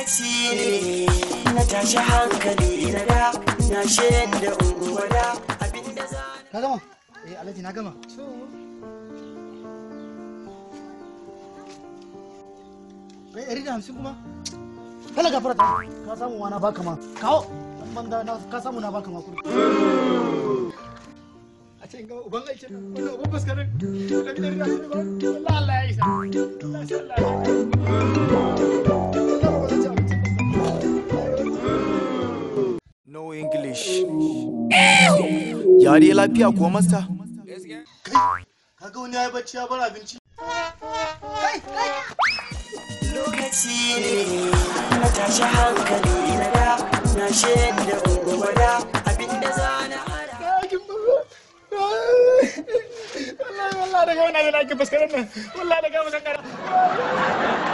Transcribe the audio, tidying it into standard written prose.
lokaci ne na tashi hankali na da na shirin da unguwa da abinda za ka gama alhaji na gama ɗari da 50 kuma kala gafara ka samu wa na baka ma kawo banda na ka samu na baka ma kudi a ce ga uban aiki wannan uban baskarin da gidan da wallahi Allah ya isa No English. Yare lafiya ko master? Kai, kaga wani yayi bacci ya bar abinci. Kai. lokaci ne na tashi hankali na da na shirin da unguwa da abinda za na hada. Wallahi daga wannan da ake fuskarar nan. Wallahi daga wannan